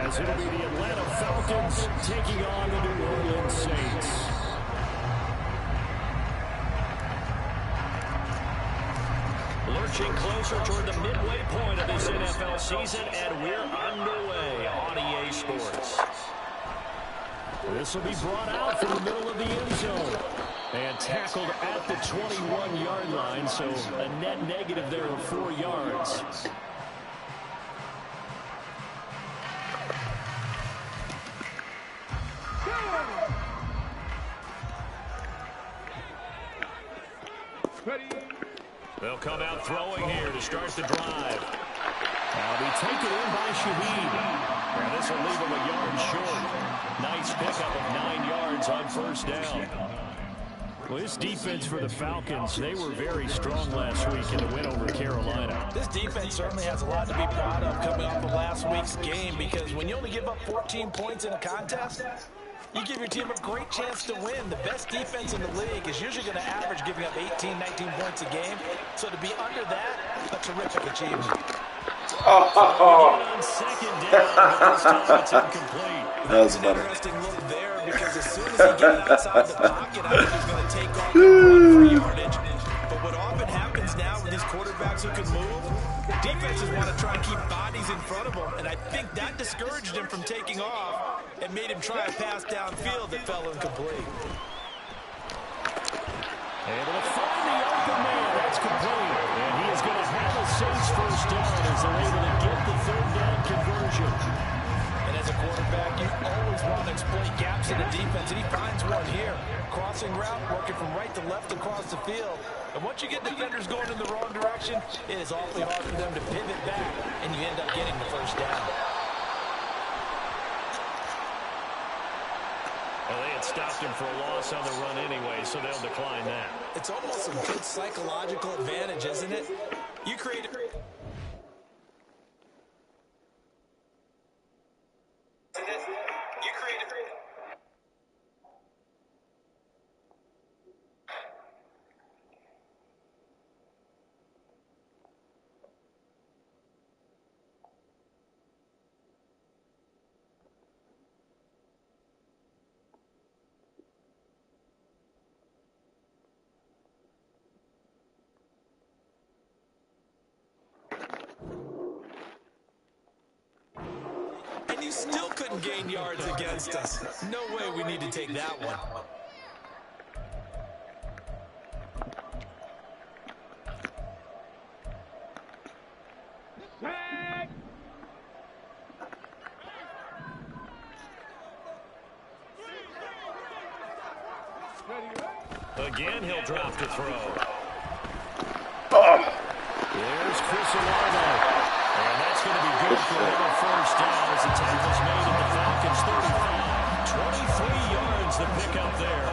as it'll be the Atlanta Falcons taking on the New Orleans Saints. Lurching closer toward the midway point of this NFL season, and we're underway on EA Sports. This will be brought out from the middle of the end zone and tackled at the 21-yard line, so a net negative there of 4 yards. They'll come out throwing here to start the drive. Now be taken in by Shaheed. And this will leave him a yard short. Nice pickup of 9 yards on first down. Well, this defense for the Falcons, they were very strong last week in the win over Carolina. This defense certainly has a lot to be proud of coming off of last week's game, because when you only give up 14 points in a contest, you give your team a great chance to win. The best defense in the league is usually going to average giving up 18, 19 points a game. So to be under that, a terrific achievement. On second down, but this time it's incomplete. That was better. Interesting look there, because as soon as he gets outside the pocket, I think he's going to take off and run for yardage. But what often happens now with these quarterbacks who can move, defenses want to try and keep bodies in front of them, and I think that discouraged him from taking off and made him try a pass downfield that fell incomplete. Able to find the open man. That's complete. And he is going to have a Saints first down as they're able to get the third down conversion. And as a quarterback, you always want to exploit gaps in the defense, and he finds one here. Crossing route, working from right to left across the field. And once you get defenders going in the wrong direction, it is awfully hard for them to pivot back, and you end up getting the first down. Well, they had stopped him for a loss on the run anyway, so they'll decline that. It's almost a good psychological advantage, isn't it? You create it. And you still couldn't gain yards against us. No way we need to take that one. Again, he'll drop to throw. Oh. There's Chris Olave. And that's going to be good for another first down as the tackle's made at the Falcons 35. 23 yards the pickup there.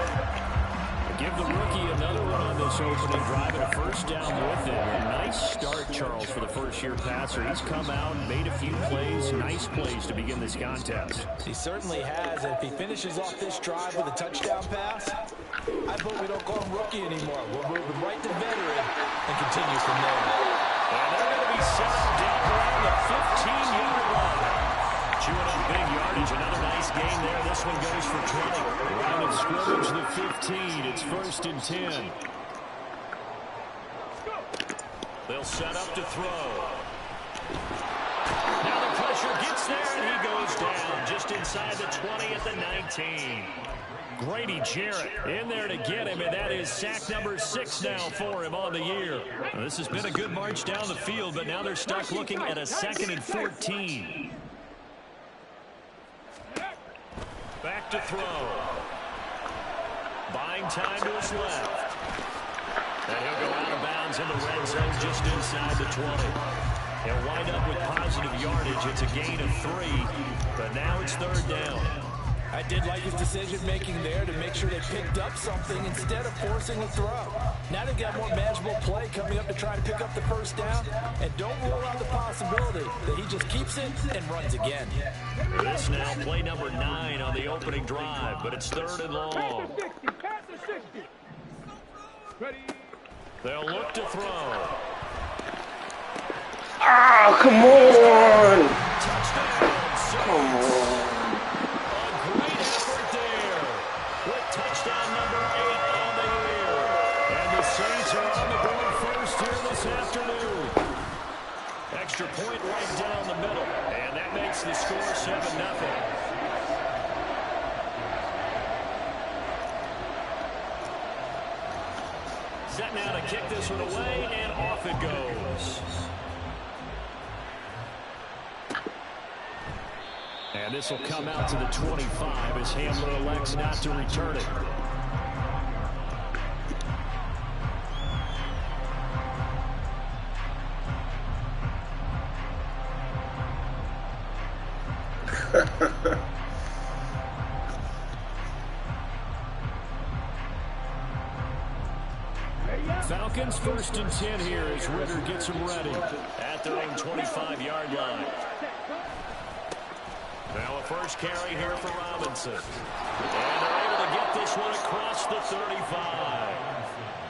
Give the rookie another one on this opening drive and a first down with it. A nice start, Charles, for the first-year passer. He's come out and made a few plays, nice plays to begin this contest. He certainly has. And if he finishes off this drive with a touchdown pass, I vote we don't call him rookie anymore. We'll move him right to veteran and continue from there. And they're going to be set up down around the 15-yard line. Chewing up big yardage. Another nice gain there. This one goes for 20. Line of scrimmage, the 15. It's 1st and 10. They'll set up to throw. Now the pressure gets there, and he goes down just inside the 20 at the 19. Grady Jarrett in there to get him, and that is sack number 6 now for him on the year. Well, this has been a good march down the field, but now they're stuck looking at a 2nd and 14. Back to throw. Buying time to his left. And he'll go out of bounds in the red zone just inside the 20. He'll wind up with positive yardage. It's a gain of 3, but now it's 3rd down. I did like his decision-making there to make sure they picked up something instead of forcing a throw. Now they've got more manageable play coming up to try and pick up the first down. And don't rule out the possibility that he just keeps it and runs again. This now play number 9 on the opening drive, but it's 3rd and long. They'll look to throw. Ah, come on! Come on. the score 7-0. Set now to kick this one away, and off it goes. And this will come out to the 25 as Hamler elects not to return it. Falcons 1st and 10 here as Ritter gets them ready at their own 25-yard line. Now a first carry here for Robinson. And they're able to get this one across the 35.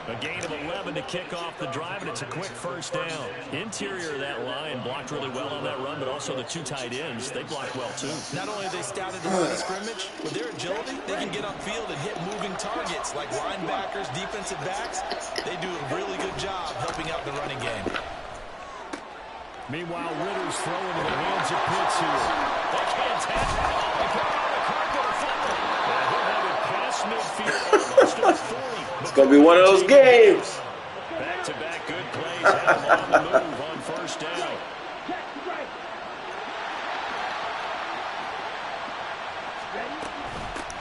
A gain of 11 to kick off the drive, and it's a quick first down. Interior of that line blocked really well on that run, but also the two tight ends, they blocked well too. Not only they scouted the line of scrimmage, with their agility, they can get upfield and hit moving targets like linebackers, defensive backs. They do a really good job helping out the running game. Meanwhile, Ritter's throwing to the hands of Pitts here. They can't tackle it. They put it on the carpet or fumble. And he'll have it past midfield almost to the 40. It's going to be one of those games. Back-to-back good plays. Have him on the move on first down.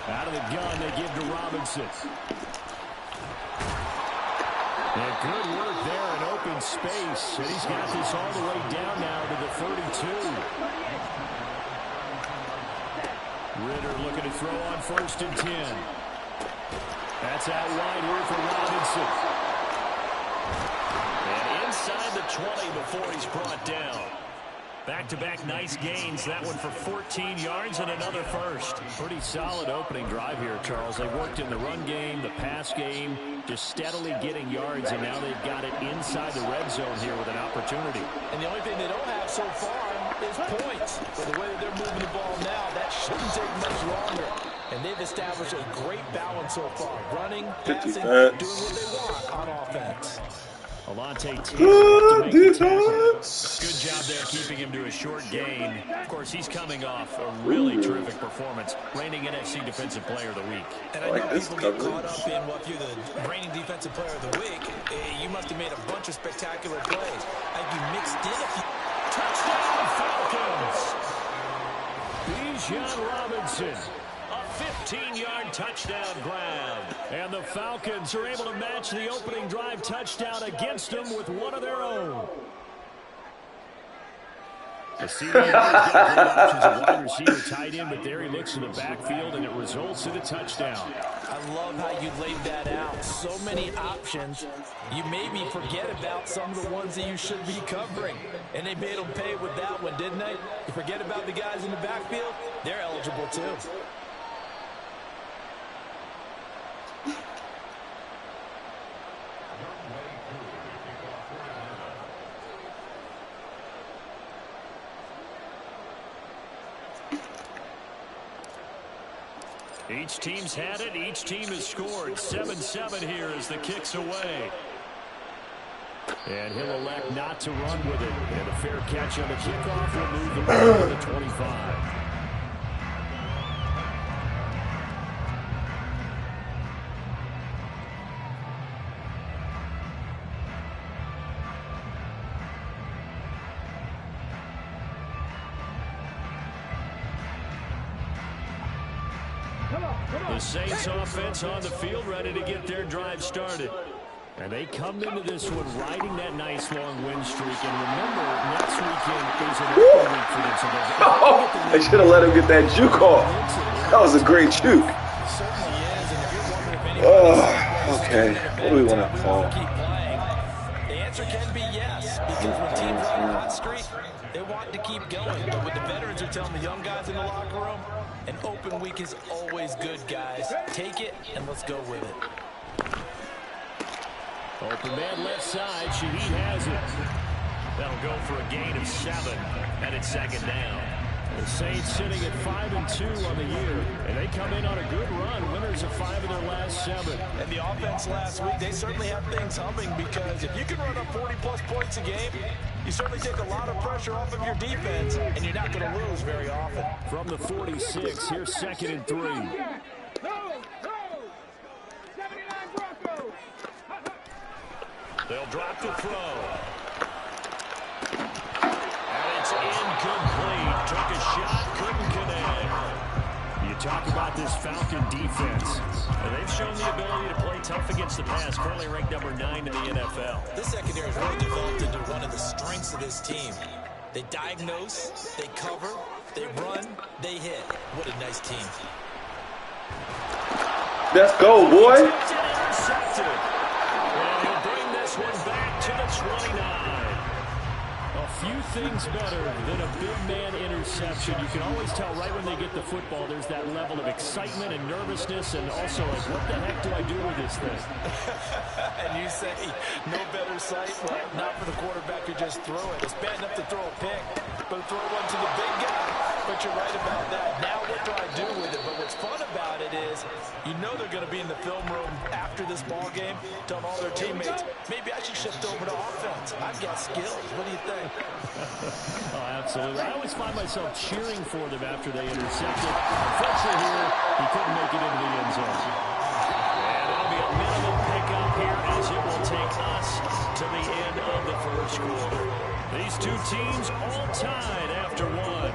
Out of the gun, they give to Robinson. And good work there in open space. And he's got this all the way down now to the 32. Ritter looking to throw on 1st and 10. That's out wide here for Robinson. And inside the 20 before he's brought down. Back-to-back nice gains. That one for 14 yards and another first. Pretty solid opening drive here, Charles. They worked in the run game, the pass game, just steadily getting yards, and now they've got it inside the red zone here with an opportunity. And the only thing they don't have so far is points. With the way that they're moving the ball now, that shouldn't take much longer. And they've established a great balance so far. Running, passing, doing what they want on offense. Alante Taylor to make the tackle. Good job there keeping him to a short gain. Of course, he's coming off a really terrific performance, reigning NFC Defensive Player of the Week. And I know people get caught up in what you're the reigning Defensive Player of the Week. You must have made a bunch of spectacular plays. You mixed in a few. Touchdown, Falcons! Bijan Robinson. 15-yard touchdown grab. And the Falcons are able to match the opening drive touchdown against them with one of their own. The CD's got great options at wide receiver, tight end, but there he looks in the backfield, and it results in a touchdown. I love how you laid that out. So many options. You maybe forget about some of the ones that you should be covering. And they made them pay with that one, didn't they? You forget about the guys in the backfield, they're eligible too. Each team's had it. Each team has scored. 7-7 here as the kick's away. And he'll elect not to run with it. And a fair catch on the kickoff will move the ball to the 25. The Saints offense on the field, ready to get their drive started. And they come into this one riding that nice long win streak. And remember, next weekend is an open week for them. So they should have let him get that juke off. That was a great juke. Okay, what do we want to call? The answer can be yes, because when teams are on a hot streak, they want to keep going. But what the veterans are telling the young guys in the locker room, an open week is always good, guys. Take it, and let's go with it. Open man left side. Shaheed has it. That'll go for a gain of 7, and it's second down. The Saints sitting at 5-2 on the year, and they come in on a good run. Winners of 5 of their last 7. And the offense last week, they certainly have things humming, because if you can run up 40-plus points a game, You certainly take a lot of pressure off of your defense, and you're not going to lose very often. From the 46, here's 2nd and 3. They'll drop the throw. And it's incomplete. Took a shot, couldn't connect. You talk about this Falcon defense. They've shown the ability to play tough against the pass, currently ranked number 9 in the NFL. This secondary has really developed into one of the strengths of this team. They diagnose, they cover, they run, they hit. What a nice team. Let's go, boy. Intercepted. And he'll bring this one back to the 29. A few things better than a big man interception. You can always tell right when they get the football, there's that level of excitement and nervousness, and also like, what the heck do I do with this thing? And you say, no better sight? Well, not for the quarterback who just threw it. It's bad enough to throw a pick, but throw one to the big guy. But you're right about that. Now what do I do with it? But what's fun about it is, you know they're going to be in the film room after this ball game, telling all their teammates, maybe I should shift over to offense. I've got skills. What do you think? Oh, absolutely. I always find myself cheering for them after they intercepted. Unfortunately here, he couldn't make it into the end zone. And it'll be a minimum pickup here as it will take us to the end of the first quarter. These two teams all tied after one.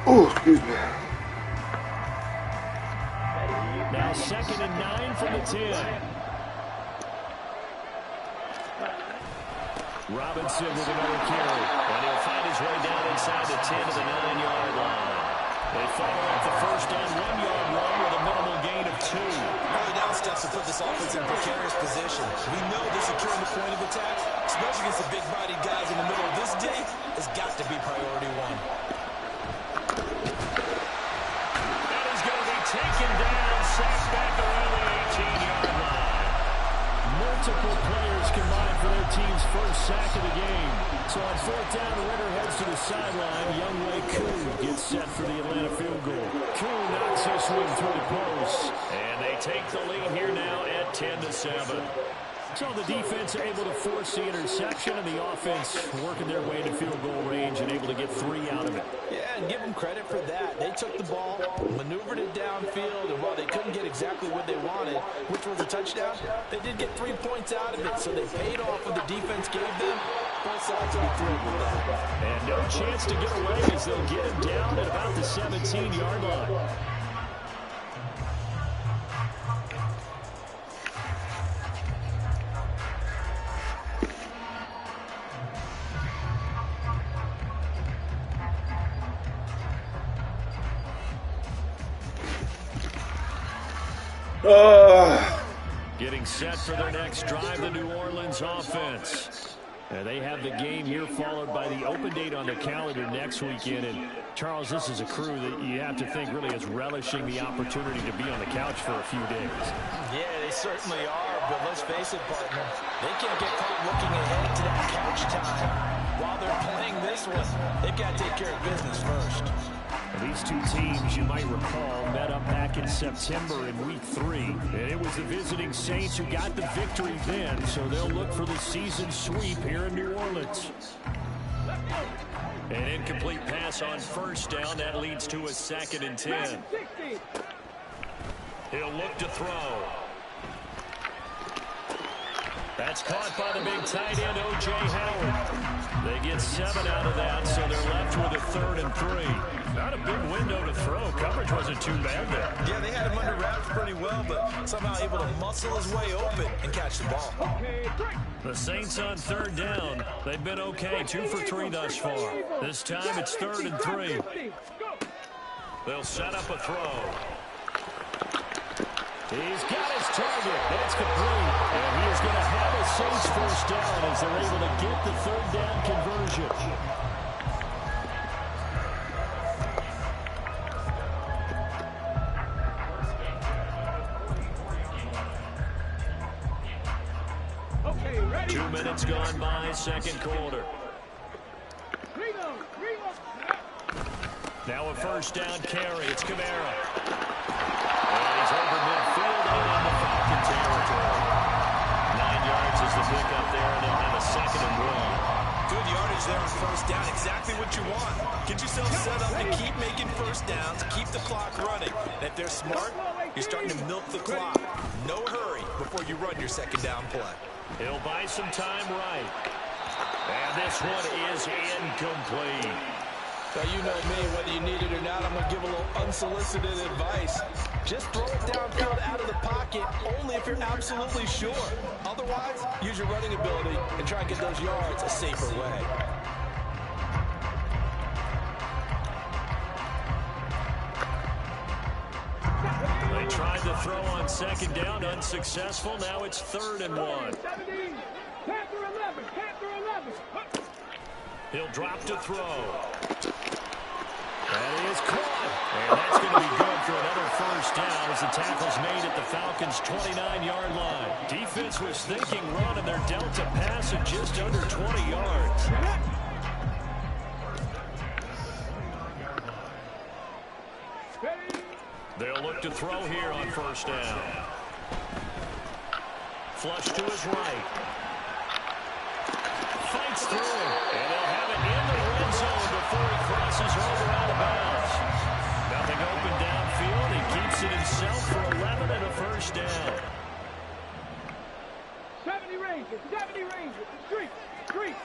Oh, excuse me. Now 2nd and 9 from the 10. Robinson with another carry. And he'll find his way down inside the 10 to the 9-yard line. They follow up the first on 1-yard run with a minimal gain of 2. Early down steps to put this offense in precarious position. We know they're securing the point of attack, especially against the big-bodied guys in the middle of this day, has got to be priority one. Taken down, sacked back around the 18-yard line. Multiple players combined for their team's first sack of the game. So on 4th down, Ritter heads to the sideline. Youngway Koo gets set for the Atlanta field goal. Koo knocks this one through the post. And they take the lead here now at 10-7. So the defense able to force the interception, and the offense working their way to field goal range and able to get 3 out of it. Yeah, and give them credit for that. They took the ball, maneuvered it downfield, and while they couldn't get exactly what they wanted, which was a touchdown, they did get 3 points out of it, so they paid off what the defense gave them. Both sides will be thrilled with that. And no chance to get away as they'll get him down at about the 17-yard line. Getting set for their next drive, the New Orleans offense. They have the game here followed by the open date on the calendar next weekend. And Charles, this is a crew that you have to think really is relishing the opportunity to be on the couch for a few days. Yeah, they certainly are. But let's face it, partner, they can't get caught looking ahead to that couch time while they're playing this one. They've got to take care of business first. These two teams, you might recall, met up back in September in Week 3. And it was the visiting Saints who got the victory then, so they'll look for the season sweep here in New Orleans. An incomplete pass on 1st down. That leads to a 2nd and 10. He'll look to throw. That's caught by the big tight end, O.J. Howard. They get 7 out of that, so they're left with a 3rd and 3. Not a big window to throw. Coverage wasn't too bad there. Yeah, they had him under wraps pretty well, but somehow able to muscle his way open and catch the ball. The Saints on 3rd down. They've been okay, 2 for 3 thus far. This time it's 3rd and 3. They'll set up a throw. He's got his target. That's complete. And he is going to have a Saints first down as they're able to get the 3rd down conversion. Okay, ready. 2 minutes gone by, second quarter. Now a first down carry. It's Kamara. And he's over midfield and in the Falcon territory. 9 yards is the pickup there, and they'll have a 2nd and 1. Good yardage there on first down. Exactly what you want. Get yourself set up to keep making first downs, keep the clock running. And if they're smart, you're starting to milk the clock. No hurry before you run your 2nd down play. He'll buy some time right. And this one is incomplete. Now, you know me, whether you need it or not, I'm going to give a little unsolicited advice. Just throw it downfield out of the pocket, only if you're absolutely sure. Otherwise, use your running ability and try and get those yards a safer way. They tried to throw on 2nd down, unsuccessful. Now it's 3rd and 1. He'll drop to throw. That is caught. And that's going to be good for another first down as the tackle's made at the Falcons' 29-yard line. Defense was thinking run, and they're dealt a pass at just under 20 yards. They'll look to throw here on first down. Flush to his right. Fights through it, and they'll have it in the red zone before he crosses over out of bounds. Nothing open downfield. He keeps it himself for 11 and a first down. 70 Rangers, 70 Rangers, street.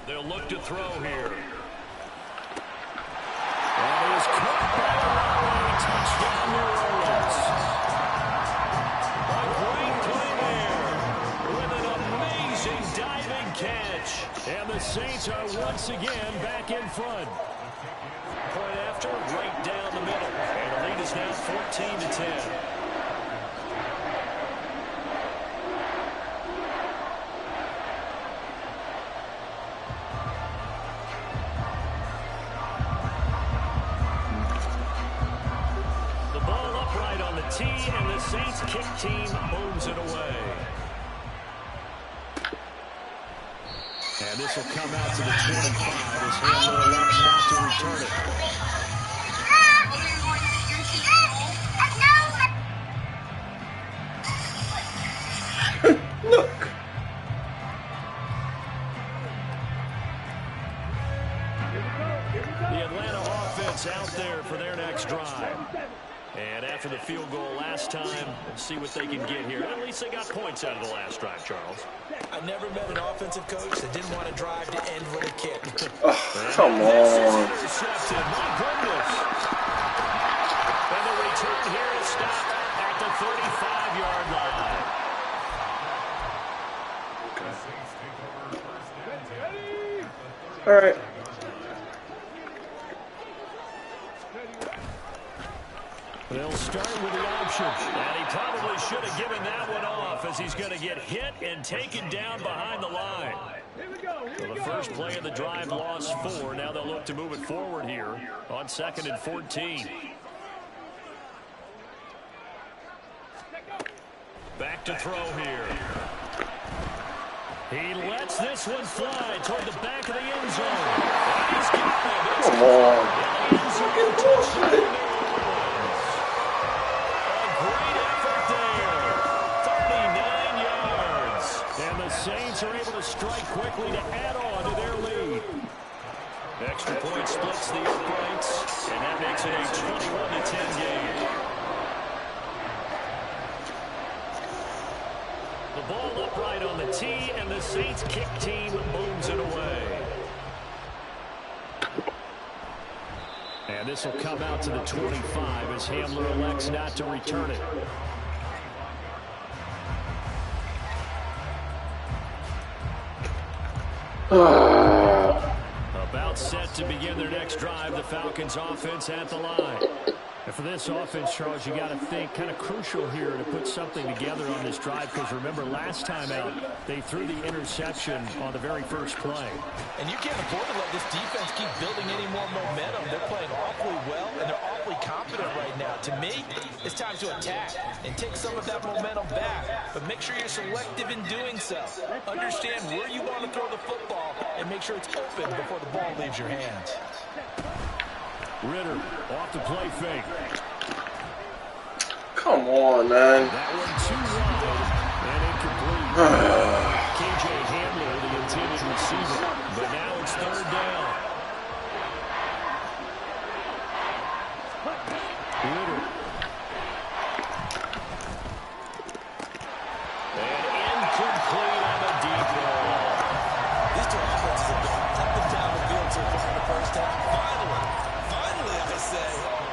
They'll look to throw here. And he is caught by the runway. Touchdown, New Orleans. A great play there with an amazing diving catch. And the Saints are once again back in front. Point after, right down the middle. And the lead is now 14-10. And the Saints kick team moves it away. And this will come out to the 25 as Hamler elects not to return it. Look. The Atlanta offense out there for their next drive. And after the field goal last time, we'll see what they can get here. At least they got points out of the last drive, Charles. I never met an offensive coach that didn't want to drive to end with a kick. Oh, come on. Intercepted. My goodness. And the return here is stopped at the 35-yard line. Okay. All right. They'll start with the option. And he probably should have given that one off as he's going to get hit and taken down behind the line. So the first play of the drive lost 4. Now they'll look to move it forward here on 2nd and 14. Back to throw here. He lets this one fly toward the back of the end zone. And he's got it. Come on. Touchdown. Great effort there. 39 yards. And the Saints are able to strike quickly to add on to their lead. Extra point splits the uprights, and that makes it a 21-10 game. The ball upright on the tee, and the Saints kick team moves it away. And this will come out to the 25 as Hamler elects not to return it. About set to begin their next drive, the Falcons offense at the line. And for this offense, Charles, you got to think kind of crucial here to put something together on this drive, because remember last time out they threw the interception on the very first play. And you can't afford to let this defense keep building any more momentum. They're playing awfully well, and they're awfully confident right now. To me, it's time to attack and take some of that momentum back. But make sure you're selective in doing so. Understand where you want to throw the football and make sure it's open before the ball leaves your hands. Ritter off the play fake. Come on, man. That one too wide and incomplete. KJ Hamler, the intended receiver, but now it's third down. Ritter. And incomplete on a deep ball. These two offenses have gone up and down the field so far in the first half. Finally, I say,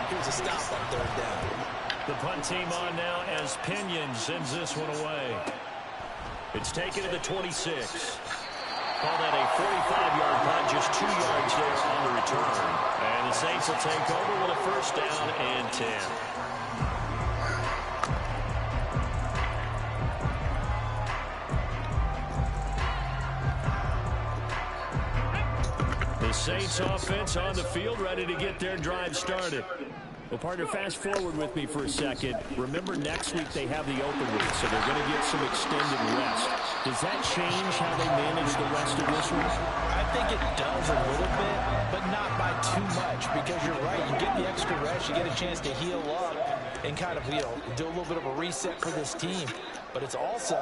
here's a stop on third down. The punt team on now as Pinion sends this one away. It's taken to the 26. Call that a 45-yard punt, just 2 yards there on the return. And the Saints will take over with a first down and 10. The Saints offense on the field, ready to get their drive started. Well, partner, fast forward with me for a second. Remember, next week they have the open week, so they're going to get some extended rest. Does that change how they manage the rest of this week? I think it does a little bit, but not by too much, because you're right. You get the extra rest, you get a chance to heal up and kind of, do a little bit of a reset for this team. But it's also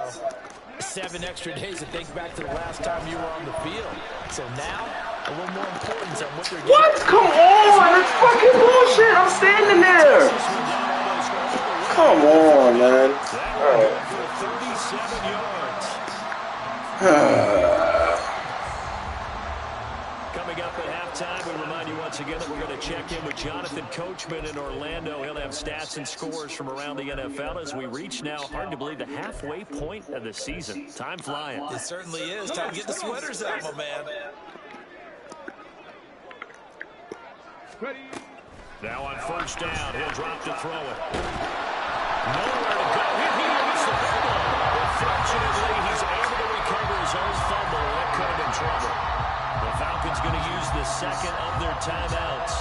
7 extra days to think back to the last time you were on the field. So now, a little more importance on what they're getting. What? Come on! That's fucking bullshit! I'm standing there! Come on, man. All right. For 37 yards. Coming up at halftime, we remind you once again that we're going to check in with Jonathan Coachman in Orlando. He'll have stats and scores from around the NFL as we reach now, hard to believe, the halfway point of the season. Time flying. It certainly is. Time to get the sweaters out, my man. Now on first down, he'll drop to throw it. Nowhere to go. He lost the football. Unfortunately, he's able to recover his own fumble. That could have been trouble. The Falcons going to use the second of their timeouts.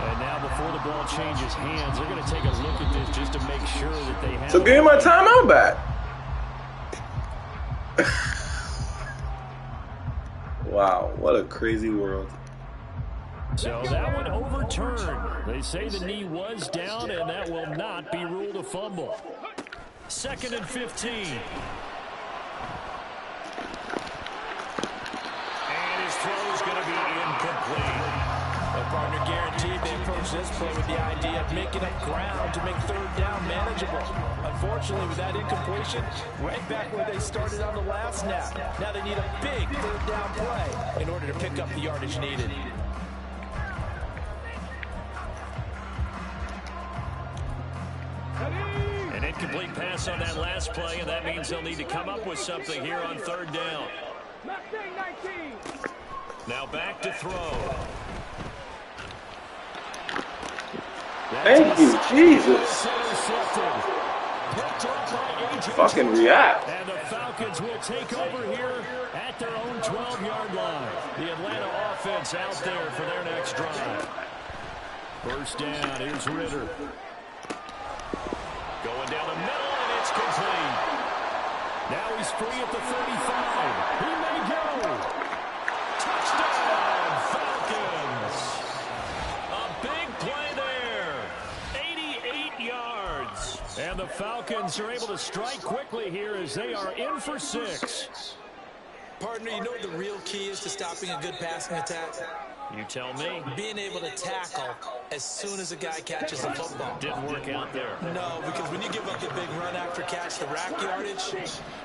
And now before the ball changes hands, they're going to take a look at this just to make sure that they have. So give me my timeout back. Wow, what a crazy world. So that one overturned. They say the knee was down, and that will not be ruled a fumble. 2nd and 15. And his throw is going to be incomplete. Well, partner, guaranteed they approach this play with the idea of making up ground to make third down manageable. Unfortunately, with that incompletion, right back where they started on the last snap. Now they need a big third down play in order to pick up the yardage needed. An incomplete pass on that last play, and that means they'll need to come up with something here on third down. Now back to throw. Thank you, Jesus. Fucking react. And the Falcons will take over here at their own 12-yard line. The Atlanta offense out there for their next drive. First down, here's Ritter. Going down the middle, and it's complete. Now he's free at the 35. He may go. Touchdown, Falcons. A big play there. 88 yards. And the Falcons are able to strike quickly here as they are in for 6. Partner, you know what the real key is to stopping a good passing attack? You tell me. Being able to tackle as soon as a guy catches the football. Didn't work out there. No, because when you give up the big run after catch, the rack yardage,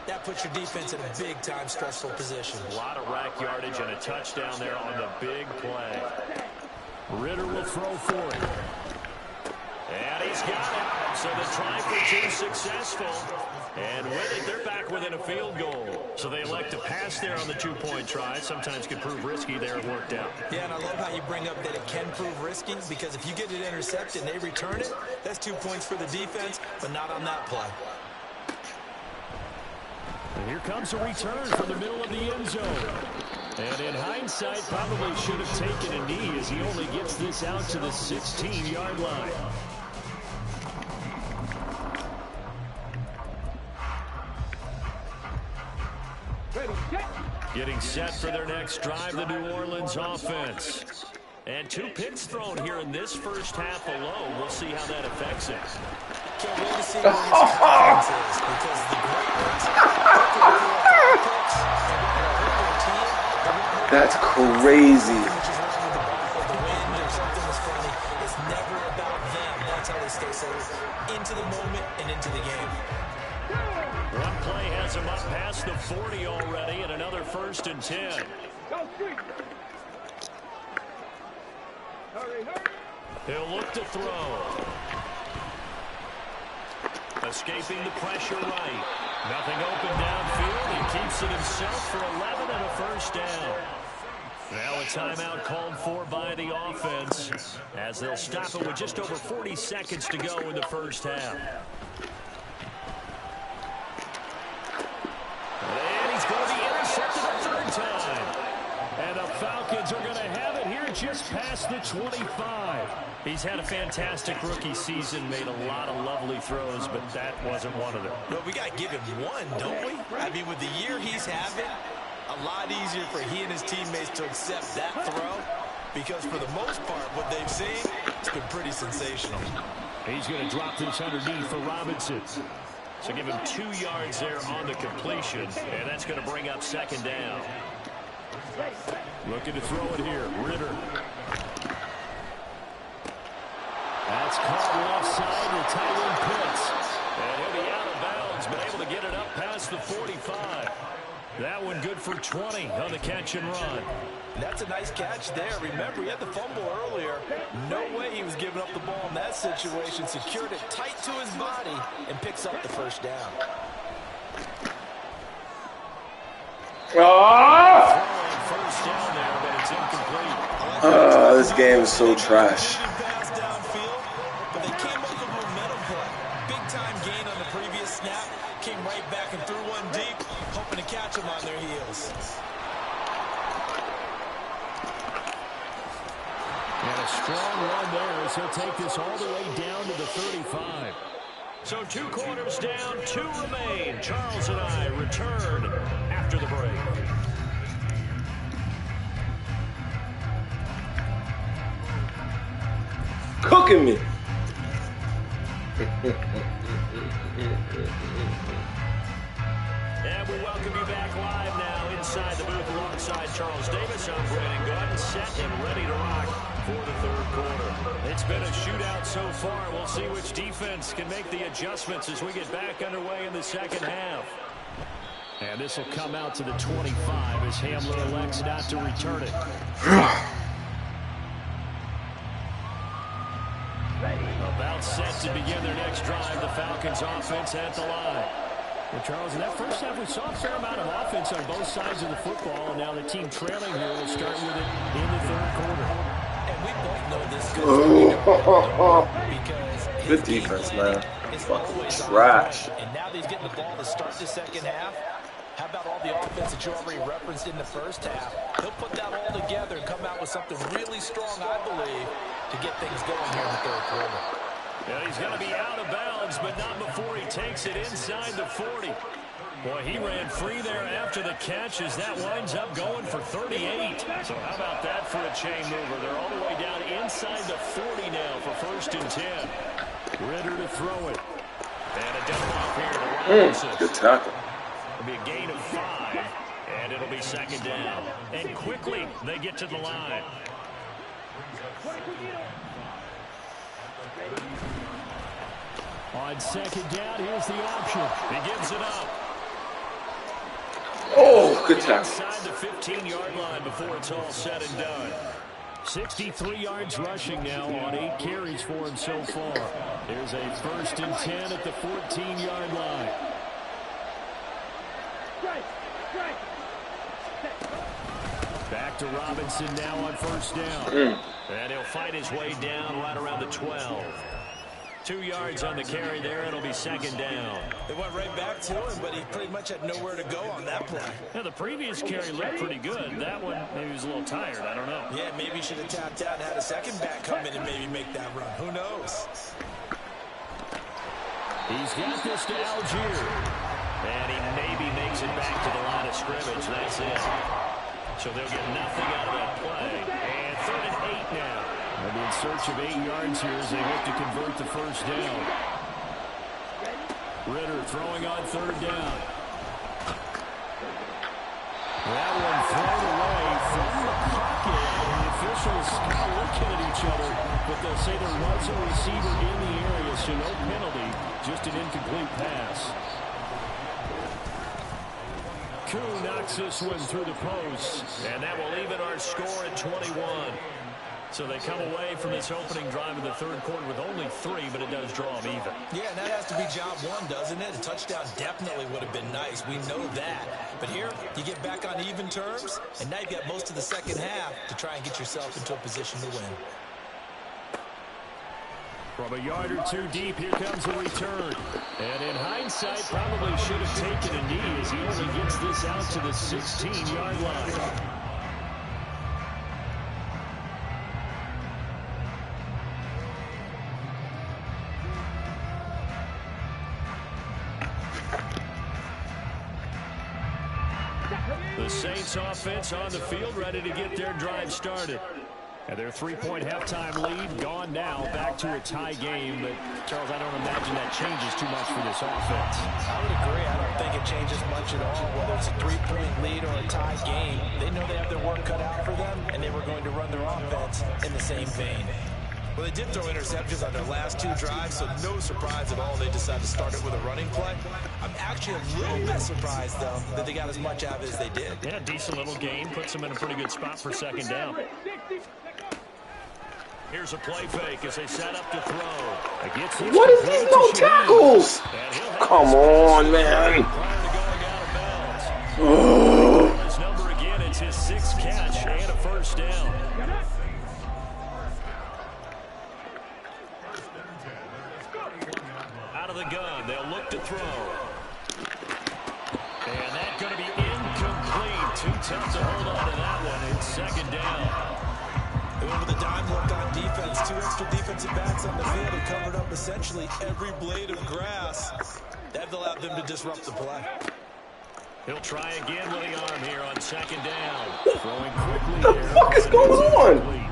that puts your defense in a big-time stressful position. A lot of rack yardage and a touchdown there on the big play. Ritter will throw for it. And he's got it. So the try for two successful. And with it, they're back within a field goal. So they elect to pass there on the two-point try. Sometimes can prove risky there. It worked out. Yeah, and I love how you bring up that it can prove risky, because if you get it intercepted and they return it, that's 2 points for the defense, but not on that play. And here comes a return from the middle of the end zone. And in hindsight, probably should have taken a knee as he only gets this out to the 16-yard line. Getting set for their next drive, the New Orleans offense. And 2 picks thrown here in this first half alone. We'll see how that affects it. Can't wait to see where his confidence is, because the great That's crazy. It's never about them. That's how they stay safe into the moment and into the game. One play has him up past the 40 already, and another 1st and 10. He'll look to throw. Escaping the pressure right. Nothing open downfield. He keeps it himself for 11 and a 1st down. Now a timeout called for by the offense, as they'll stop it with just over 40 seconds to go in the first half. And he's going to be intercepted a 3rd time. And the Falcons are going to have it here just past the 25. He's had a fantastic rookie season, made a lot of lovely throws, but that wasn't one of them. Well, we got to give him one, don't we? I mean, with the year he's having, a lot easier for he and his teammates to accept that throw, because for the most part, what they've seen, it's been pretty sensational. He's going to drop this underneath for Robinson. So give him 2 yards there on the completion, and that's going to bring up 2nd down. Looking to throw it here, Ritter. That's caught left side to Tyron Pitts. And he'll be out of bounds, but able to get it up past the 45. That one good for 20 on the catch and run. That's a nice catch there. Remember, he had the fumble earlier. No way he was giving up the ball in that situation. Secured it tight to his body and picks up the 1st down. First down there, but it's incomplete. This game is so trash. But they came up with momentum play. Big-time gain on the previous snap. Came right back and threw one deep, hoping to catch them on their heels. And a strong run there as he'll take this all the way down to the 35. So 2 quarters down, 2 remain. Charles and I return after the break. Cooking me. And we welcome you back live now inside the booth alongside Charles Davis. I'm Brandon Gordon, set and ready to rock for the 3rd quarter. It's been a shootout so far. We'll see which defense can make the adjustments as we get back underway in the 2nd half. And this will come out to the 25 as Hamler elects not to return it. About set to begin their next drive. The Falcons offense at the line. Well, Charles, in that first half, we saw a fair amount of offense on both sides of the football, and now the team trailing here will start with it in the 3rd quarter. And we both know this because good defense, man. Fucking trash. And now he's getting the ball to start the 2nd half. How about all the offense that you already referenced in the first half? He'll put that all together and come out with something really strong, I believe, to get things going here in the 3rd quarter. Yeah, he's going to be out of bounds, but not before he takes it inside the 40. Boy, he ran free there after the catch as that winds up going for 38. So how about that for a chain mover? They're all the way down inside the 40 now for 1st and 10. Ritter to throw it. And a dump off here to Robinson. Good tackle. It'll be a gain of 5, and it'll be 2nd down. And quickly, they get to the line. On second down, here's the option. He gives it up. Oh, good tackle. Inside the 15-yard line before it's all said and done. 63 yards rushing now on 8 carries for him so far. There's a 1st and 10 at the 14-yard line. Back to Robinson now on 1st down. And he'll fight his way down right around the 12. 2 yards on the carry there. It'll be 2nd down. They went right back to him, but he pretty much had nowhere to go on that play. Yeah, the previous carry looked pretty good. That one, maybe he was a little tired. I don't know. Yeah, maybe he should have tapped out and had a second back come in and maybe make that run. Who knows? He's got this to Algier. And he maybe makes it back to the line of scrimmage. That's it. So they'll get nothing out of that play. And 3rd and 8 now. They'll be in search of 8 yards here as they hope to convert the 1st down. Ritter throwing on 3rd down. That one thrown away from the pocket. The officials kind of looking at each other, but they'll say there was a receiver in the area, so no penalty, just an incomplete pass. Koo knocks this one through the post, and that will even our score at 21. So they come away from this opening drive in the 3rd quarter with only 3, but it does draw them even. Yeah, and that has to be job one, doesn't it? A touchdown definitely would have been nice. We know that. But here, you get back on even terms, and now you've got most of the 2nd half to try and get yourself into a position to win. From a yard or 2 deep, here comes a return. And in hindsight, probably should have taken a knee as he only gets this out to the 16-yard line. The Saints offense on the field, ready to get their drive started. And their 3-point halftime lead gone now, back to a tie game. But, Charles, I don't imagine that changes too much for this offense. I would agree. I don't think it changes much at all, whether it's a 3-point lead or a tie game. They know they have their work cut out for them, and they were going to run their offense in the same vein. Well, they did throw interceptions on their last 2 drives, so no surprise at all they decided to start it with a running play. I'm actually a little bit surprised, though, that they got as much out of it as they did. Yeah, decent little game. Puts them in a pretty good spot for 2nd down. Here's a play fake as they set up to throw. What is these no tackles? Come on, man. His number again, it's his 6th catch and a 1st down. Out of the gun, they'll look to throw. And that's going to be incomplete. Too tough to hold on to that one. It's 2nd down. With a dime look on defense, 2 extra defensive backs on the field have covered up essentially every blade of grass. That allowed them to disrupt the play. He'll try again with the arm here on 2nd down. Throwing quickly. What the fuck is going on?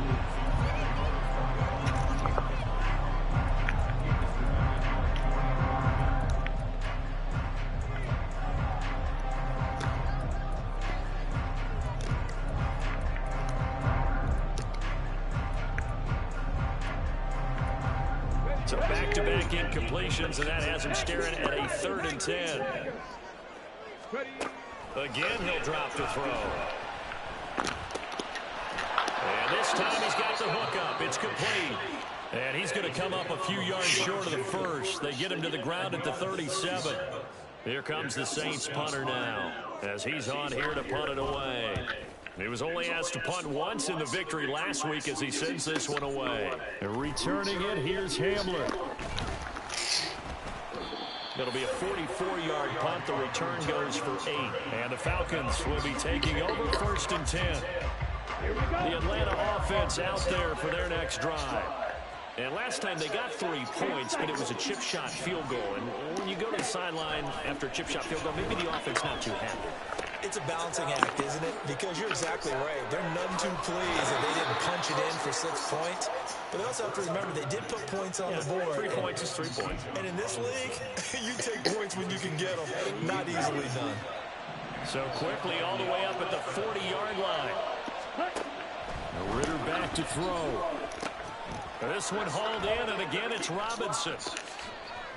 So back-to-back incompletions, and that has him staring at a 3rd and 10. Again, he'll drop to throw. And this time he's got the hook up. It's complete. And he's going to come up a few yards short of the 1st. They get him to the ground at the 37. Here comes the Saints punter now, as he's on here to punt it away. He was only asked to punt once in the victory last week as he sends this one away. And returning it, here's Hamler. It'll be a 44-yard punt. The return goes for 8. And the Falcons will be taking over 1st and 10. The Atlanta offense out there for their next drive. And last time they got 3 points, but it was a chip shot field goal. And when you go to the sideline after a chip shot field goal, maybe the offense not too happy. It's a balancing act, isn't it? Because you're exactly right. They're none too pleased that they didn't punch it in for 6 points. But they also have to remember they did put points on the board. 3 points is 3 points. And in this league, you take points when you can get them. Not easily done. So quickly all the way up at the 40-yard line. Ritter back to throw. This one hauled in, and again it's Robinson.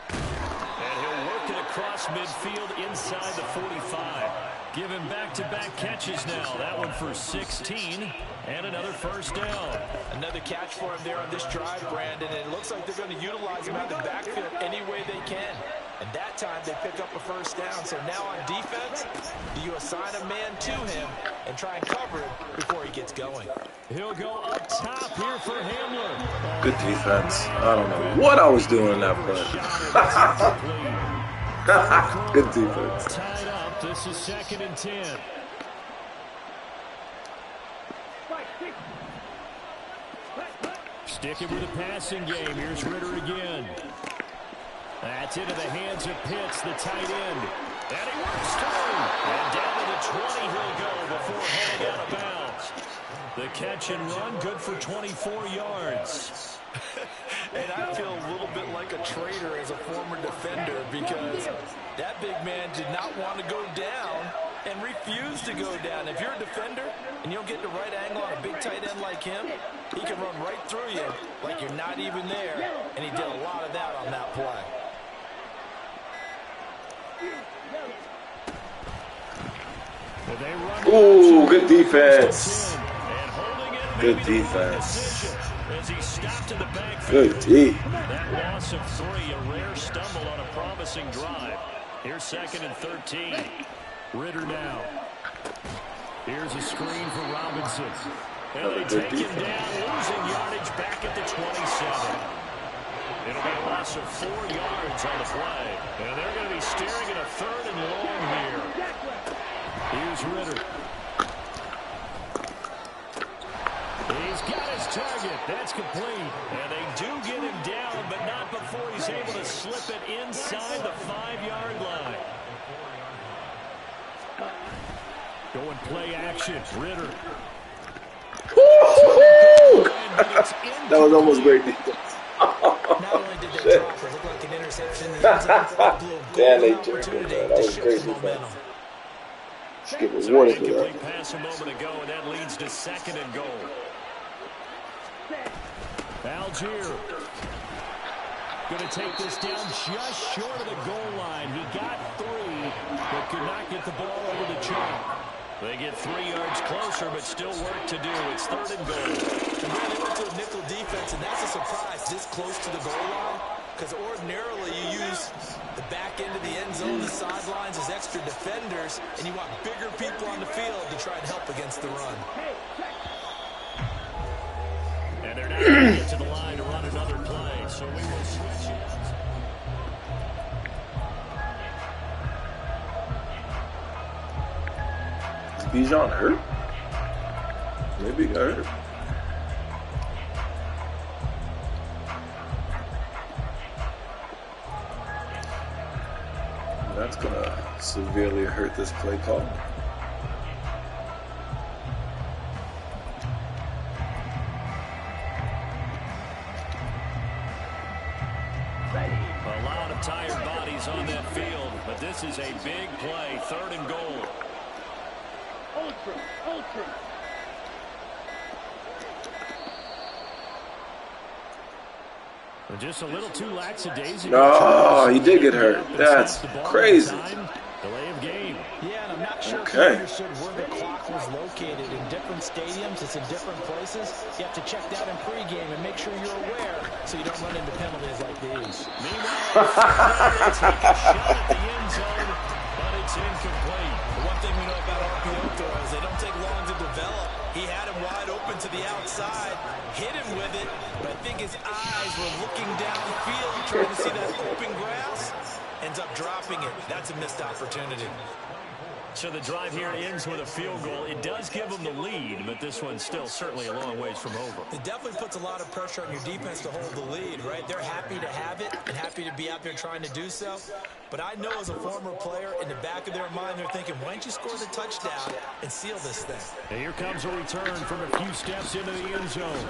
And he'll work it across midfield inside the 45. Give him back-to-back catches now. That one for 16, and another first down. Another catch for him there on this drive, Brandon, and it looks like they're going to utilize him out of the backfield any way they can. And that time they pick up a first down. So now on defense, you assign a man to him and try and cover him before he gets going. He'll go up top here for Hamler. Good defense. I don't know what I was doing in that play. Good defense. Tied up. This is 2nd and 10. Sticking with the passing game. Here's Ritter again. That's into the hands of Pitts, the tight end. And he works through. And down to the 20 he'll go before heading out of bounds. The catch and run, good for 24 yards. And I feel a little bit like a traitor as a former defender because that big man did not want to go down and refused to go down. If you're a defender and you don't get the right angle on a big tight end like him, he can run right through you like you're not even there. And he did a lot of that on that play. Ooh, good defense. Good defense. Good D. That loss of 3, a rare stumble on a promising drive. Here's 2nd and 13. Ritter now. Here's a screen for Robinson. And they take him down, losing yardage back at the 27. It'll be a loss of 4 yards on the play. And they're going to be staring at a 3rd and long here. Here's Ritter. He's got his target. That's complete. And they do get him down, but not before he's able to slip it inside the 5-yard line. Going play action. Ritter. That was almost great defense. Not only did they drop, it looked like an interception. Yeah, they turned it. That was great defense. Let's get rewarded for that. Pass a moment ago, and that leads to 2nd and goal. Algier going to take this down just short of the goal line. He got 3, but could not get the ball over the chalk. They get 3 yards closer, but still work to do. It's 3rd and goal. And then they went to a nickel defense, and that's a surprise this close to the goal line. Because ordinarily you use the back end of the end zone, the sidelines as extra defenders, and you want bigger people on the field to try and help against the run. And they're not going to get to the line to run another play, so we will switch it. Is Bijan hurt? Maybe he got hurt. That's gonna severely hurt this play call. A lot of tired bodies on that field, but this is a big play. 3rd and goal. Ultra. Just a little too lackadaisical. No, he did get hurt. That's crazy. Delay of game. Yeah, and I'm not sure if he Okay. understood where the clock was located. In different stadiums, it's in different places. You have to check that in pregame and make sure you're aware so you don't run into penalties like these. Meanwhile, they take a shot at the end zone, but it's incomplete. One thing we know about RPO throws, they don't take long to develop. He had him wide open to the outside, hit him with it, but I think his eyes were looking down the field trying to see that open grass. Ends up dropping it. That's a missed opportunity. So the drive here ends with a field goal. It does give them the lead, but this one's still certainly a long ways from over. It definitely puts a lot of pressure on your defense to hold the lead, right? They're happy to have it and happy to be out there trying to do so. But I know as a former player, in the back of their mind, they're thinking, why don't you score the touchdown and seal this thing? And here comes a return from a few steps into the end zone.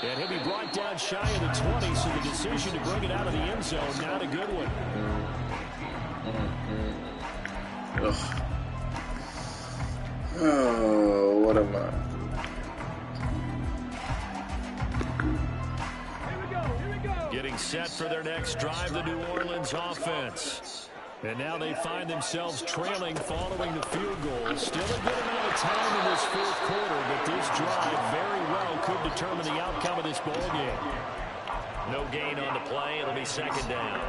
And he'll be brought down shy of the 20, so the decision to bring it out of the end zone, not a good one. Ugh. Oh, what am I? Getting set for their next drive, the New Orleans offense. And now they find themselves trailing following the field goal. Still a good amount of time in this fourth quarter, but this drive very well could determine the outcome of this ball game. No gain on the play. It'll be second down.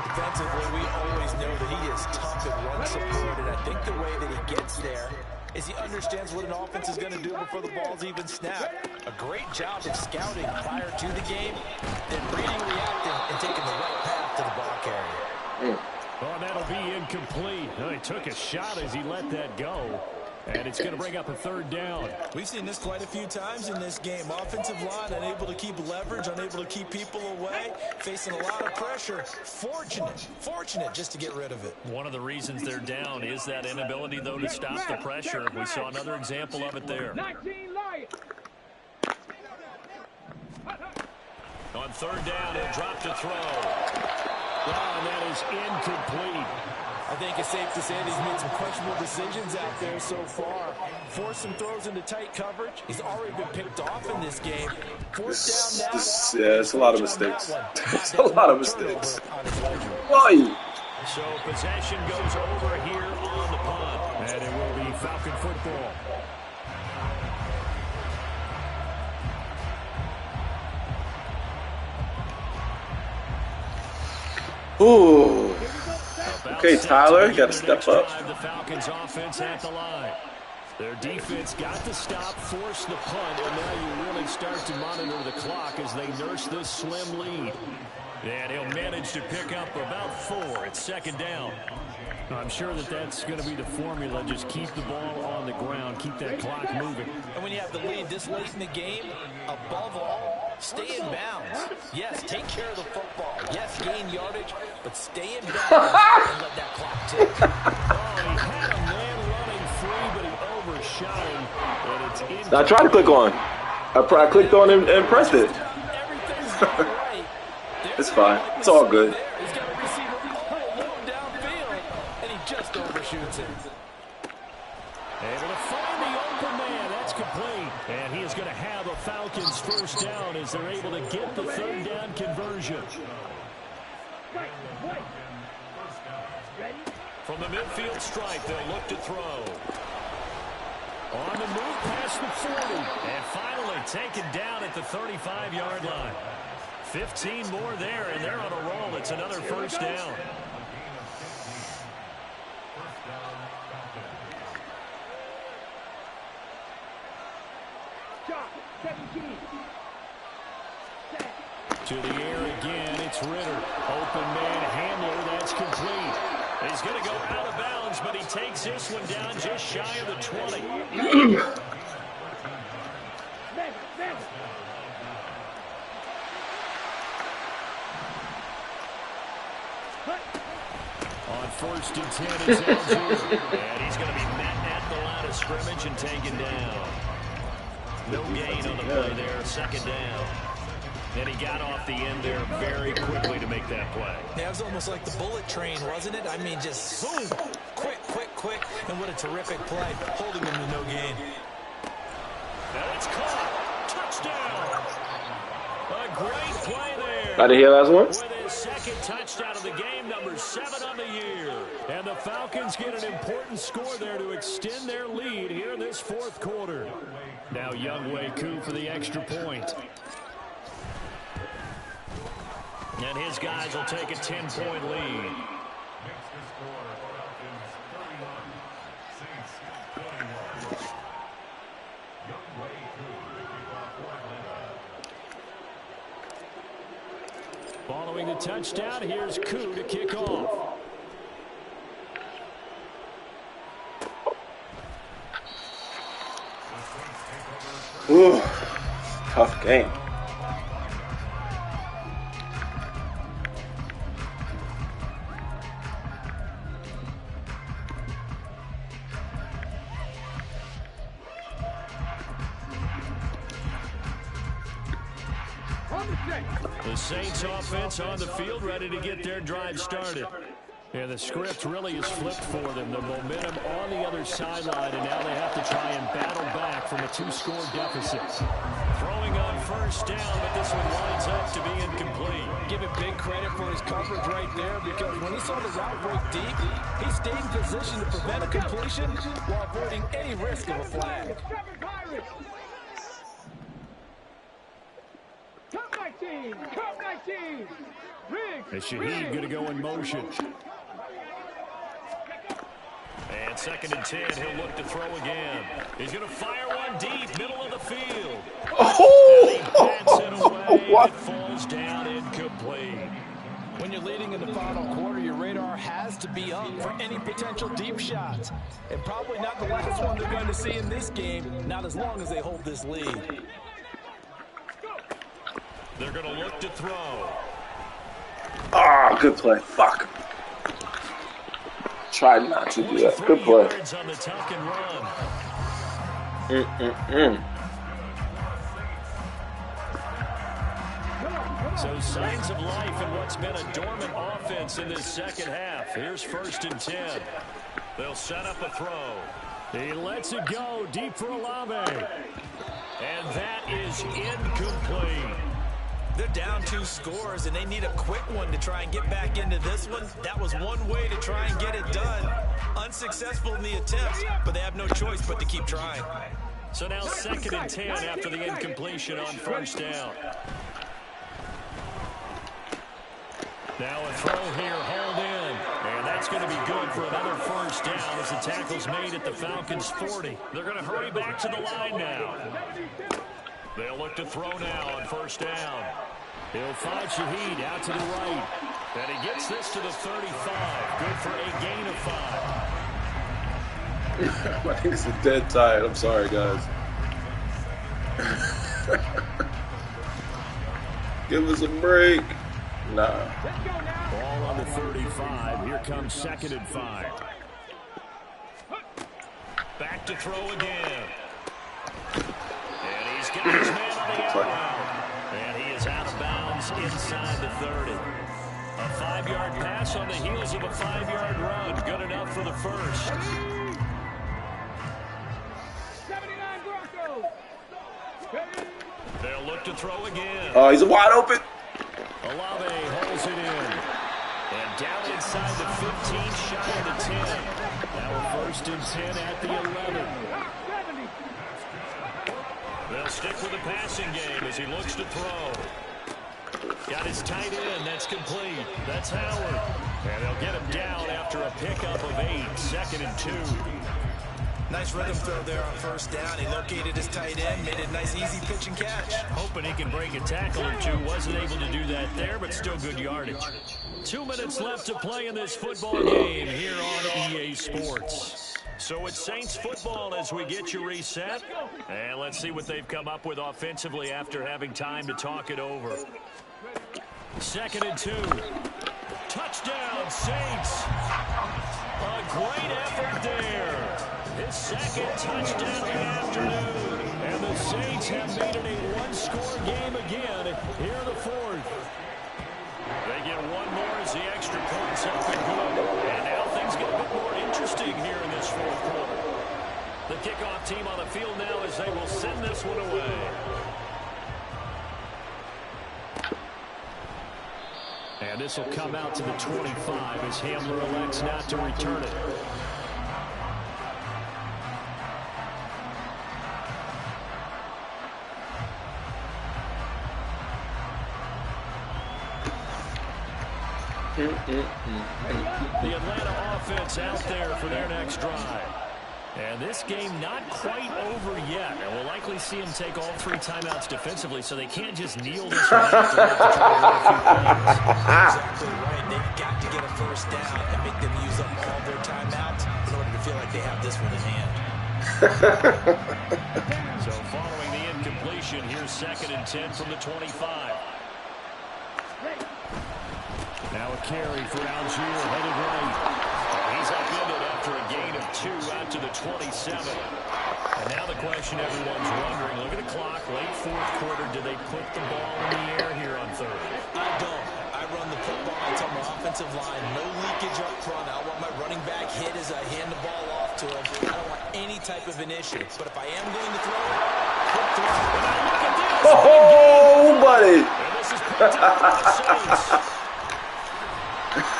Defensively, we always know that he is tough and run support, and I think the way that he gets there is he understands what an offense is going to do before the ball's even snapped. A great job of scouting prior to the game, then reading, reacting, and taking the right path to the ball carrier. Oh, that'll be incomplete. Oh, he took a shot as he let that go. And it's going to bring up a third down. We've seen this quite a few times in this game. Offensive line unable to keep leverage, unable to keep people away, facing a lot of pressure. Fortunate just to get rid of it. One of the reasons they're down is that inability, though, to stop the pressure. We saw another example of it there. 19 Lions. On third down, he'll drop to throw. Oh, and that is incomplete. I think it's safe to say that he's made some questionable decisions out there so far. Forced some throws into tight coverage. He's already been picked off in this game. Fourth down now. Yeah, it's a lot of mistakes. It's a lot of mistakes. Why? So possession goes over here on the punt. And it will be Falcon football. Ooh. Okay, Tyler, you got to step up. The Falcons offense at the line. Their defense got the stop, forced the punt, and now you really start to monitor the clock as they nurse this slim lead. And he'll manage to pick up about 4 at second down. I'm sure that that's going to be the formula. Just keep the ball on the ground, keep that clock moving. And when you have the lead this late in the game, above all, stay in bounds. Yes, take care of the football. Yes, gain yardage, but stay in bounds and let that clock tick. Oh, he had a man running free, but he overshot him. And it's I tried to click on. I clicked on and pressed it. Everything's going right. It's fine. It's all good. He's got a receiver all alone downfield, and he just overshoots it. Able to find the open man. That's complete. And he is going to have a Falcons first down as they're able to get the third down conversion. From the midfield stripe, they'll look to throw. On the move past the 40. And finally taken down at the 35-yard line. 15 more there, and they're on a roll. It's another first down. To the air again, it's Ritter. Open man handler, that's complete. He's going to go out of bounds, but he takes this one down just shy of the 20. On first and 10, it's Algier. And he's going to be met at the line of scrimmage and taken down. No gain on the play there, second down. And he got off the end there very quickly to make that play. Yeah, it was almost like the bullet train, wasn't it? I mean, just boom, quick. And what a terrific play, holding him to no gain. Now it's caught. Touchdown. A great play there. I didn't hear last one. With his second touchdown of the game, number 7 on the year. And the Falcons get an important score there to extend their lead here in this fourth quarter. Now Younghoe Koo for the extra point. And his guys will take a 10-point lead. Following the touchdown, here's Koo to kick off. Ooh, tough game. The Saints offense on the field, ready to get their drive started. And the script really is flipped for them. The momentum on the other sideline, and now they have to try and battle back from a 2-score deficit. Throwing on first down, but this one winds up to be incomplete. Give him big credit for his coverage right there, because when he saw the route break deep, he stayed in position to prevent a completion while avoiding any risk of a flag. Come 19. And Shaheed going to go in motion. And 2nd and 10, he'll look to throw again. He's going to fire one deep, middle of the field. Oh! And he bats it away. What? It falls down incomplete. When you're leading in the final quarter, your radar has to be up for any potential deep shots. And probably not the last one they're going to see in this game, not as long as they hold this lead. They're going to look to throw. Ah, good play. Fuck. Tried not to do that. Good play. On the tuck and run. So signs of life in what's been a dormant offense in this second half. Here's 1st and 10. They'll set up a throw. He lets it go deep for Olave. And that is incomplete. They're down 2 scores, and they need a quick one to try and get back into this one. That was one way to try and get it done. Unsuccessful in the attempt, but they have no choice but to keep trying. So now 2nd and 10 after the incompletion on first down. Now a throw here, hauled in. And that's going to be good for another first down as the tackle's made at the Falcons' 40. They're going to hurry back to the line now. They'll look to throw now on first down. He'll find Shaheed out to the right. And he gets this to the 35. Good for a gain of 5. I think it's a dead tie. I'm sorry, guys. Give us a break. Nah. Ball on the 35. Here comes 2nd and 5. Back to throw again. And he's got his man on the outbound. And he is out of bounds inside the 30. A 5-yard pass on the heels of a 5-yard run. Good enough for the first. 79 Broncos. They'll look to throw again. Oh, he's wide open. Olave holds it in. And down inside the 15, shy of the 10. Now a 1st and 10 at the 11. They'll stick with the passing game as he looks to throw. Got his tight end. That's complete. That's Howard. And they'll get him down after a pickup of 8. 2nd and 2. Nice rhythm throw there on first down. He located his tight end, made it a nice, easy pitch and catch. Hoping he can break a tackle or two. Wasn't able to do that there, but still good yardage. 2 minutes left to play in this football game here on EA Sports. So it's Saints football as we get you reset. And let's see what they've come up with offensively after having time to talk it over. 2nd and 2. Touchdown, Saints. A great effort there. His 2nd touchdown of the afternoon. And the Saints have made it a one-score game again here in the 4th. They get one more as the extra points up and good. And now things get a bit more interesting here in this 4th quarter. The kickoff team on the field now as they will send this one away. And this will come out to the 25 as Hamler elects not to return it. The Atlanta offense out there for their next drive. And this game not quite over yet. And we'll likely see them take all 3 timeouts defensively, so they can't just kneel this one out to try to run a few plays. Exactly right. They've got to get a first down and make them use up all their timeouts in order to feel like they have this one in hand. So following the incompletion, here's 2nd and 10 from the 25. Now a carry for Algier, headed right. He's upended after a gain of 2 out to the 27. And now the question everyone's wondering, look at the clock, late 4th quarter, do they put the ball in the air here on 3rd? I don't. I run the football until my offensive line, no leakage up front. I want my running back hit as I hand the ball off to him. I don't want any type of an issue. But if I am going to throw it, Oh, buddy. And this is picked up by the Saints.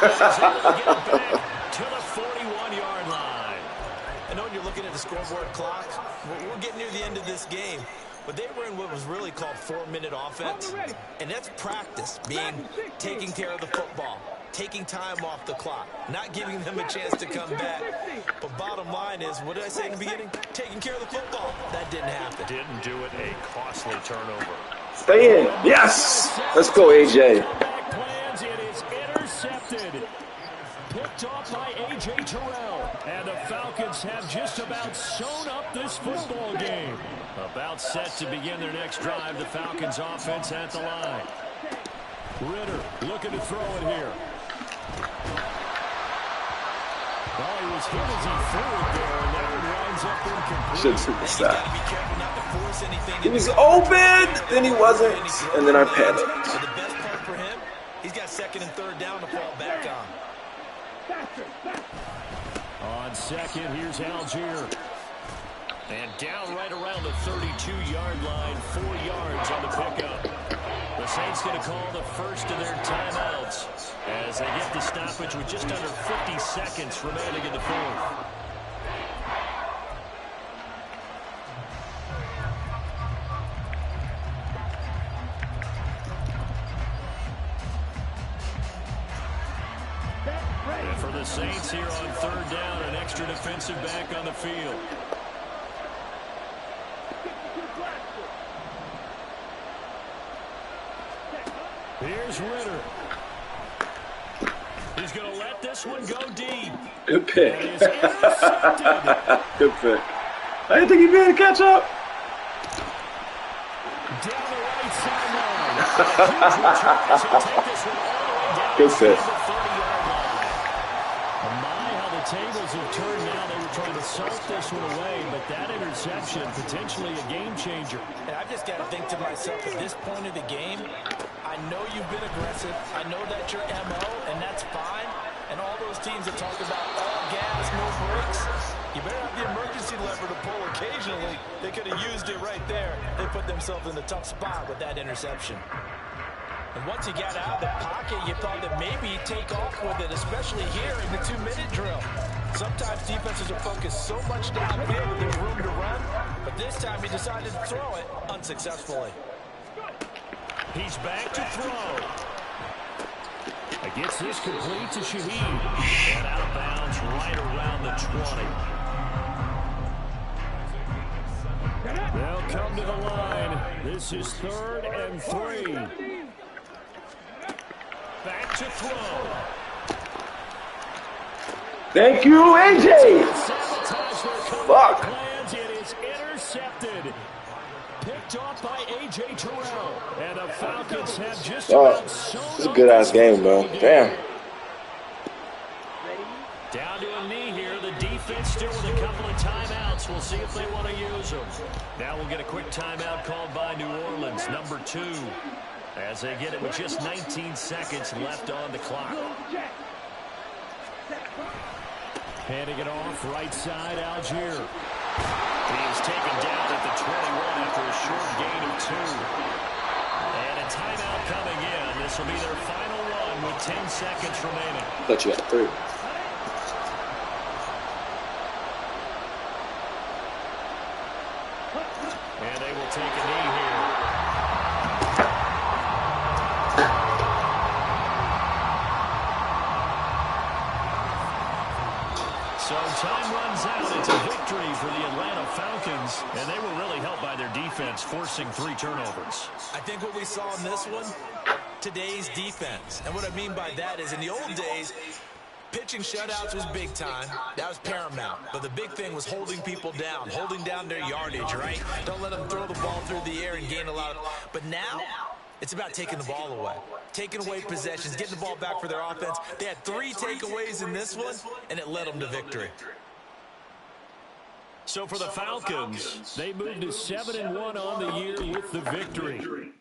He's able to get it back to the 41-yard line. I know when you're looking at the scoreboard clock, we're getting near the end of this game. But they were in what was really called 4-minute offense. And that's practice, taking care of the football, taking time off the clock, not giving them a chance to come back. But bottom line is, what did I say in the beginning? Taking care of the football. That didn't happen. Didn't do it. A costly turnover. Stay in. Yes. Let's go, AJ. Plans, it is intercepted. Picked off by A.J. TRL. And the Falcons have just about sewn up this football game. About set to begin their next drive. The Falcons offense at the line. Ritter looking to throw it here. Well, he was hit as he threw it there, and that one winds up incomplete. Should have the stop. He was open, then he wasn't, and then I panicked. So the best part for him, he's got second and third down to fall back on. On second, here's Algier. And down right around the 32-yard line, 4 yards on the pickup. The Saints going to call the first of their timeouts as they get the stoppage with just under 50 seconds remaining in the fourth. And for the Saints here on third down, an extra defensive back on the field. Here's Ritter. He's going to let this one go deep. Good pick. And is intercepted. Good pick. I didn't think he'd be able to catch up. Down the right sideline. Huge return as he'll take this one all the way down Good to fit. the 30-yard line. My, how the tables have turned now. They were trying to salt this one away, but that interception, potentially a game changer. And I've just got to think to myself, at this point of the game, I know you've been aggressive. I know that's your MO, and that's fine. And all those teams that talk about all gas, no brakes, you better have the emergency lever to pull occasionally. They could have used it right there. They put themselves in a tough spot with that interception. And once he got out of the pocket, you thought that maybe he'd take off with it, especially here in the 2-minute drill. Sometimes defenses are focused so much downfield that there's room to run, but this time he decided to throw it unsuccessfully. He's back to throw. Gets this complete to Shaheed. And out of bounds right around the 20. They'll come to the line. This is 3rd and 3. Back to throw. Thank you, AJ. Fuck. Plans. It is intercepted. Picked off by A.J. TRL. And the Falcons have just about sewn this is a good-ass game, bro. Damn. Down to a knee here. The defense still with a couple of timeouts. We'll see if they want to use them. Now we'll get a quick timeout called by New Orleans, number 2, as they get it with just 19 seconds left on the clock. Handing it off, right side, Algier. He is taken down at the 21 after a short gain of 2. And a timeout coming in. This will be their final one with 10 seconds remaining. I thought you had 3. And they will take a knee here. So time runs out. It's a victory for the Atlanta Falcons. And they were really helped by their defense, forcing 3 turnovers. I think what we saw in this one, today's defense. And what I mean by that is in the old days, pitching shutouts was big time. That was paramount. But the big thing was holding people down, holding down their yardage, right? Don't let them throw the ball through the air and gain a lot of... But now, it's about taking the ball away. Taking away possessions, getting the ball back for their offense. They had 3 takeaways in this one, and it led them to victory. So for the Falcons, they moved to 7-1 on the year with the victory.